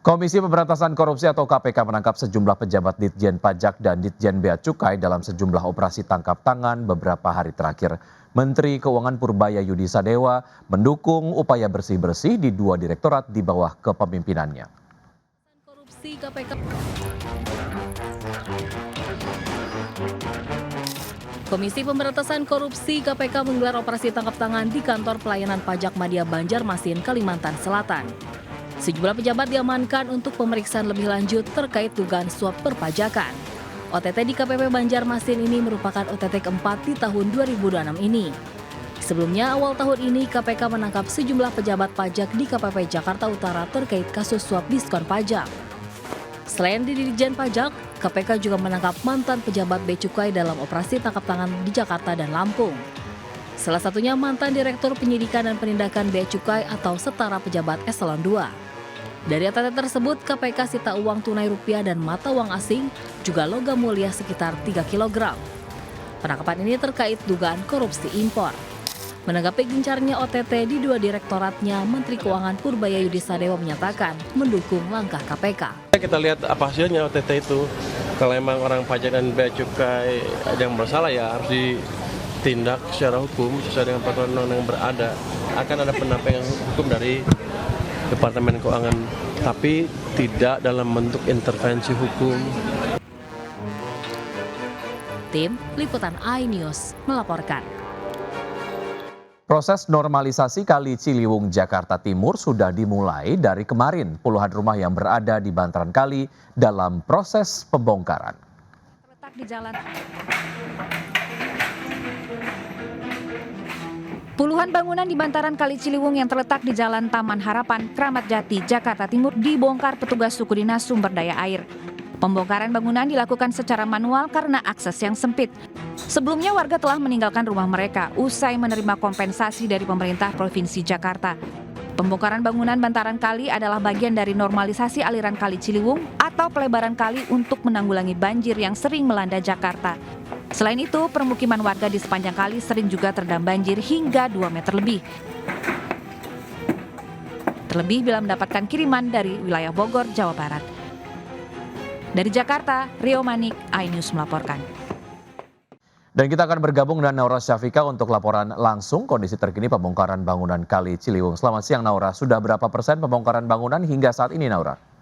Komisi Pemberantasan Korupsi atau KPK menangkap sejumlah pejabat Ditjen Pajak dan Ditjen Bea Cukai dalam sejumlah operasi tangkap tangan beberapa hari terakhir. Menteri Keuangan Purbaya Yudi Sadewa mendukung upaya bersih-bersih di dua direktorat di bawah kepemimpinannya. Korupsi KPK. Komisi Pemberantasan Korupsi KPK menggelar operasi tangkap tangan di kantor pelayanan pajak Madya Banjarmasin, Kalimantan Selatan. Sejumlah pejabat diamankan untuk pemeriksaan lebih lanjut terkait dugaan suap perpajakan. OTT di KPP Banjarmasin ini merupakan OTT keempat di tahun 2026 ini. Sebelumnya, awal tahun ini KPK menangkap sejumlah pejabat pajak di KPP Jakarta Utara terkait kasus suap diskon pajak. Selain di Ditjen Pajak, KPK juga menangkap mantan pejabat Bea Cukai dalam operasi tangkap tangan di Jakarta dan Lampung. Salah satunya mantan Direktur Penyidikan dan Penindakan Bea Cukai atau setara pejabat eselon 2. Dari OTT tersebut, KPK sita uang tunai rupiah dan mata uang asing, juga logam mulia sekitar 3 kg. Penangkapan ini terkait dugaan korupsi impor. Menanggapi gencarnya OTT di dua direktoratnya, Menteri Keuangan Purbaya Yudi Sadewa menyatakan mendukung langkah KPK. Kita lihat apa hasilnya OTT itu. Kalau memang orang pajak dan bea cukai yang bersalah ya harus ditindak secara hukum sesuai dengan peraturan undang-undang yang berada. Akan ada pendampingan hukum dari Departemen Keuangan, tapi tidak dalam bentuk intervensi hukum. Tim Liputan iNews melaporkan. Proses normalisasi Kali Ciliwung, Jakarta Timur sudah dimulai dari kemarin. Puluhan rumah yang berada di bantaran kali dalam proses pembongkaran. Terletak di jalan. Puluhan bangunan di bantaran Kali Ciliwung yang terletak di Jalan Taman Harapan, Kramat Jati, Jakarta Timur dibongkar petugas suku dinas sumber daya air. Pembongkaran bangunan dilakukan secara manual karena akses yang sempit. Sebelumnya warga telah meninggalkan rumah mereka usai menerima kompensasi dari pemerintah Provinsi Jakarta. Pembongkaran bangunan bantaran kali adalah bagian dari normalisasi aliran Kali Ciliwung atau pelebaran kali untuk menanggulangi banjir yang sering melanda Jakarta. Selain itu, permukiman warga di sepanjang kali sering juga terendam banjir hingga 2 meter lebih. Terlebih bila mendapatkan kiriman dari wilayah Bogor, Jawa Barat. Dari Jakarta, Rio Manik, iNews melaporkan. Dan kita akan bergabung dengan Naura Syafika untuk laporan langsung kondisi terkini pembongkaran bangunan Kali Ciliwung. Selamat siang Naura, sudah berapa persen pembongkaran bangunan hingga saat ini Naura?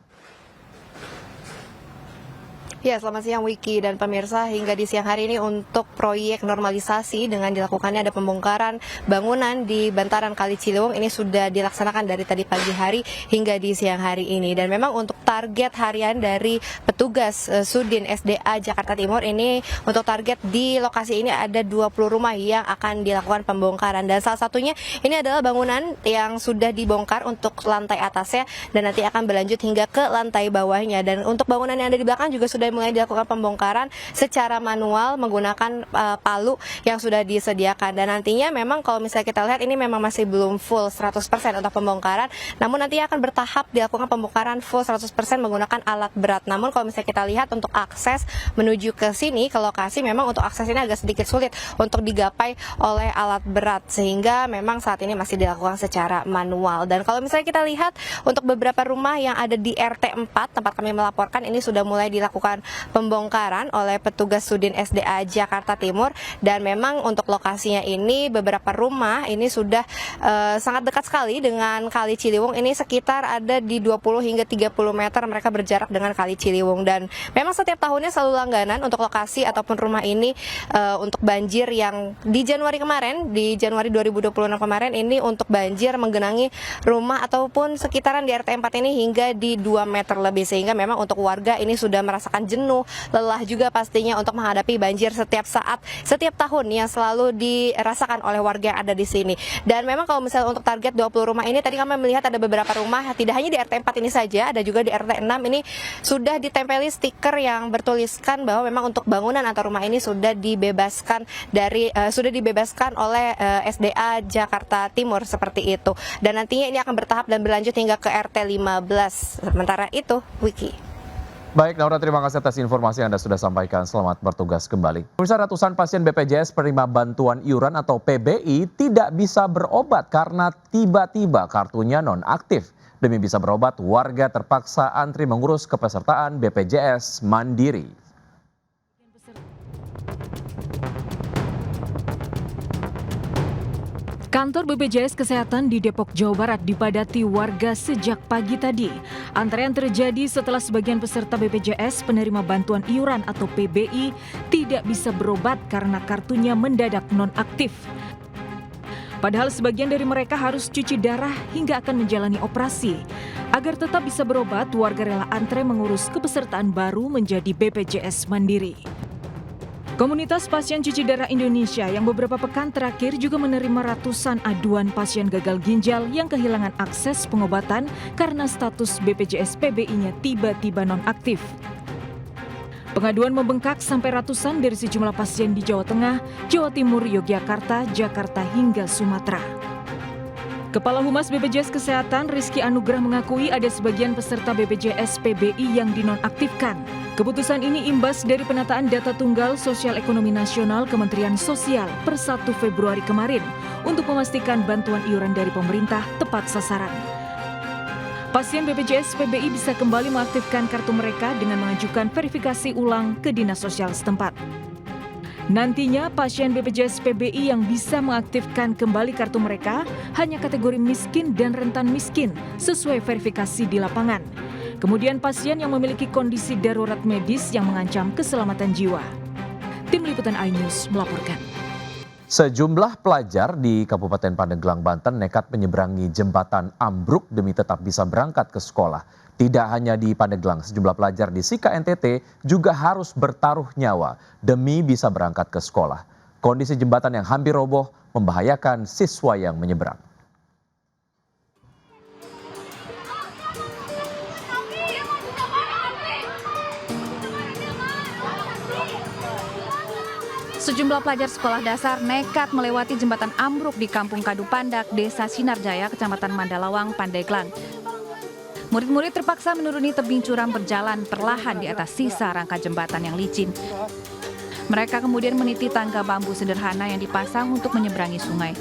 Ya, selamat siang Wiki dan pemirsa. Hingga di siang hari ini untuk proyek normalisasi dengan dilakukannya ada pembongkaran bangunan di bantaran Kali Ciliwung ini sudah dilaksanakan dari tadi pagi hari hingga di siang hari ini. Dan memang untuk target harian dari petugas Sudin SDA Jakarta Timur ini, untuk target di lokasi ini ada 20 rumah yang akan dilakukan pembongkaran. Dan salah satunya ini adalah bangunan yang sudah dibongkar untuk lantai atasnya dan nanti akan berlanjut hingga ke lantai bawahnya. Dan untuk bangunan yang ada di belakang juga sudah mulai dilakukan pembongkaran secara manual menggunakan palu yang sudah disediakan. Dan nantinya memang kalau misalnya kita lihat ini memang masih belum full 100% untuk pembongkaran, namun nanti akan bertahap dilakukan pembongkaran full 100% menggunakan alat berat. Namun kalau misalnya kita lihat untuk akses menuju ke sini, ke lokasi, memang untuk akses ini agak sedikit sulit untuk digapai oleh alat berat, sehingga memang saat ini masih dilakukan secara manual. Dan kalau misalnya kita lihat untuk beberapa rumah yang ada di RT 4 tempat kami melaporkan, ini sudah mulai dilakukan pembongkaran oleh petugas Sudin SDA Jakarta Timur. Dan memang untuk lokasinya ini beberapa rumah ini sudah sangat dekat sekali dengan Kali Ciliwung. Ini sekitar ada di 20 hingga 30 meter mereka berjarak dengan Kali Ciliwung. Dan memang setiap tahunnya selalu langganan untuk lokasi ataupun rumah ini untuk banjir yang di Januari kemarin, di Januari 2026 kemarin ini untuk banjir menggenangi rumah ataupun sekitaran di RT 4 ini hingga di 2 meter lebih, sehingga memang untuk warga ini sudah merasakan jenuh, lelah juga pastinya untuk menghadapi banjir setiap saat, setiap tahun yang selalu dirasakan oleh warga yang ada di sini. Dan memang kalau misalnya untuk target 20 rumah ini, tadi kami melihat ada beberapa rumah tidak hanya di RT 4 ini saja, ada juga di RT 6 ini sudah ditempeli stiker yang bertuliskan bahwa memang untuk bangunan atau rumah ini sudah dibebaskan oleh SDA Jakarta Timur seperti itu. Dan nantinya ini akan bertahap dan berlanjut hingga ke RT 15. Sementara itu, Wiki. Baik Naura, terima kasih atas informasi yang Anda sudah sampaikan. Selamat bertugas kembali. Pemirsa, ratusan pasien BPJS penerima bantuan iuran atau PBI tidak bisa berobat karena tiba-tiba kartunya nonaktif. Demi bisa berobat, warga terpaksa antri mengurus kepesertaan BPJS Mandiri. Kantor BPJS Kesehatan di Depok, Jawa Barat dipadati warga sejak pagi tadi. Antrean terjadi setelah sebagian peserta BPJS penerima bantuan iuran atau PBI tidak bisa berobat karena kartunya mendadak nonaktif. Padahal sebagian dari mereka harus cuci darah hingga akan menjalani operasi. Agar tetap bisa berobat, warga rela antre mengurus kepesertaan baru menjadi BPJS Mandiri. Komunitas Pasien Cuci Darah Indonesia yang beberapa pekan terakhir juga menerima ratusan aduan pasien gagal ginjal yang kehilangan akses pengobatan karena status BPJS PBI-nya tiba-tiba nonaktif. Pengaduan membengkak sampai ratusan dari sejumlah pasien di Jawa Tengah, Jawa Timur, Yogyakarta, Jakarta hingga Sumatera. Kepala Humas BPJS Kesehatan Rizky Anugrah mengakui ada sebagian peserta BPJS PBI yang dinonaktifkan. Keputusan ini imbas dari penataan data tunggal Sosial Ekonomi Nasional Kementerian Sosial per 1 Februari kemarin untuk memastikan bantuan iuran dari pemerintah tepat sasaran. Pasien BPJS PBI bisa kembali mengaktifkan kartu mereka dengan mengajukan verifikasi ulang ke Dinas Sosial setempat. Nantinya pasien BPJS PBI yang bisa mengaktifkan kembali kartu mereka hanya kategori miskin dan rentan miskin sesuai verifikasi di lapangan. Kemudian pasien yang memiliki kondisi darurat medis yang mengancam keselamatan jiwa. Tim Liputan iNews melaporkan. Sejumlah pelajar di Kabupaten Pandeglang, Banten nekat menyeberangi jembatan ambruk demi tetap bisa berangkat ke sekolah. Tidak hanya di Pandeglang, sejumlah pelajar di Sika NTT juga harus bertaruh nyawa demi bisa berangkat ke sekolah. Kondisi jembatan yang hampir roboh membahayakan siswa yang menyeberang. Sejumlah pelajar sekolah dasar nekat melewati jembatan ambruk di Kampung Kadu Pandak, Desa Sinarjaya, Kecamatan Mandalawang, Pandeglang. Murid-murid terpaksa menuruni tebing curam berjalan perlahan di atas sisa rangka jembatan yang licin. Mereka kemudian meniti tangga bambu sederhana yang dipasang untuk menyeberangi sungai.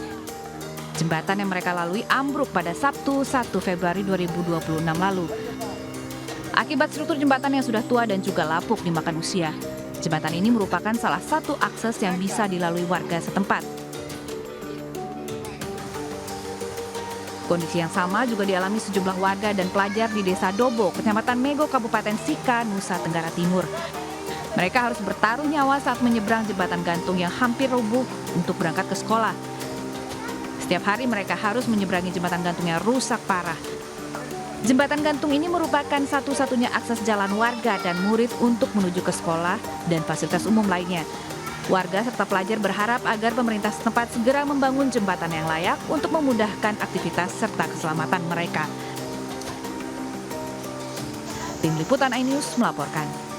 Jembatan yang mereka lalui ambruk pada Sabtu 1 Februari 2026 lalu. Akibat struktur jembatan yang sudah tua dan juga lapuk dimakan usia. Jembatan ini merupakan salah satu akses yang bisa dilalui warga setempat. Kondisi yang sama juga dialami sejumlah warga dan pelajar di Desa Dobo, Kecamatan Mego, Kabupaten Sika, Nusa Tenggara Timur. Mereka harus bertaruh nyawa saat menyeberang jembatan gantung yang hampir roboh untuk berangkat ke sekolah. Setiap hari mereka harus menyeberangi jembatan gantung yang rusak parah. Jembatan gantung ini merupakan satu-satunya akses jalan warga dan murid untuk menuju ke sekolah dan fasilitas umum lainnya. Warga serta pelajar berharap agar pemerintah setempat segera membangun jembatan yang layak untuk memudahkan aktivitas serta keselamatan mereka. Tim Liputan iNews melaporkan.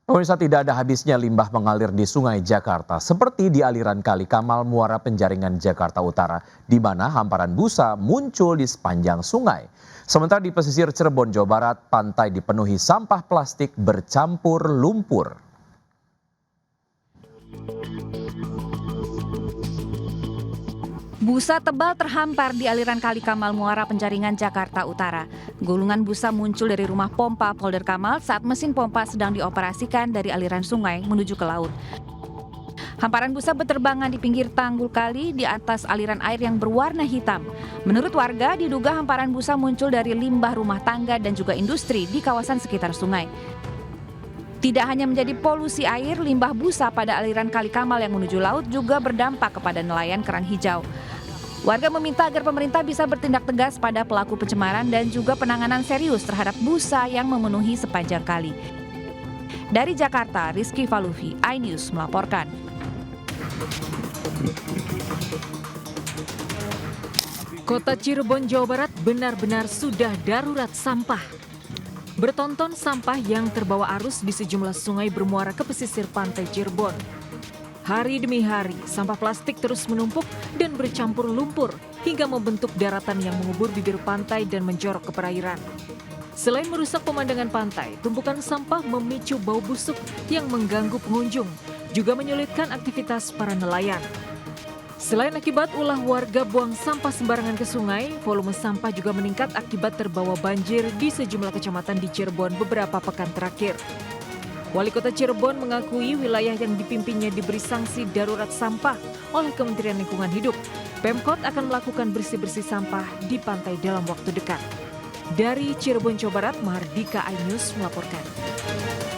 Pemirsa, tidak ada habisnya limbah mengalir di Sungai Jakarta, seperti di aliran Kali Kamal Muara Penjaringan Jakarta Utara, di mana hamparan busa muncul di sepanjang sungai. Sementara di pesisir Cirebon, Jawa Barat, pantai dipenuhi sampah plastik bercampur lumpur. Busa tebal terhampar di aliran Kali Kamal Muara Penjaringan Jakarta Utara. Gulungan busa muncul dari rumah pompa Polder Kamal saat mesin pompa sedang dioperasikan dari aliran sungai menuju ke laut. Hamparan busa berterbangan di pinggir tanggul kali di atas aliran air yang berwarna hitam. Menurut warga, diduga hamparan busa muncul dari limbah rumah tangga dan juga industri di kawasan sekitar sungai. Tidak hanya menjadi polusi air, limbah busa pada aliran Kali Kamal yang menuju laut juga berdampak kepada nelayan kerang hijau. Warga meminta agar pemerintah bisa bertindak tegas pada pelaku pencemaran dan juga penanganan serius terhadap busa yang memenuhi sepanjang kali. Dari Jakarta, Rizky Falufi, iNews melaporkan. Kota Cirebon, Jawa Barat benar-benar sudah darurat sampah. Bertonton sampah yang terbawa arus di sejumlah sungai bermuara ke pesisir pantai Cirebon. Hari demi hari, sampah plastik terus menumpuk dan bercampur lumpur hingga membentuk daratan yang mengubur bibir pantai dan menjorok ke perairan. Selain merusak pemandangan pantai, tumpukan sampah memicu bau busuk yang mengganggu pengunjung, juga menyulitkan aktivitas para nelayan. Selain akibat ulah warga buang sampah sembarangan ke sungai, volume sampah juga meningkat akibat terbawa banjir di sejumlah kecamatan di Cirebon beberapa pekan terakhir. Wali Kota Cirebon mengakui wilayah yang dipimpinnya diberi sanksi darurat sampah oleh Kementerian Lingkungan Hidup. Pemkot akan melakukan bersih-bersih sampah di pantai dalam waktu dekat. Dari Cirebon, Jawa Barat, Mahardika iNews melaporkan.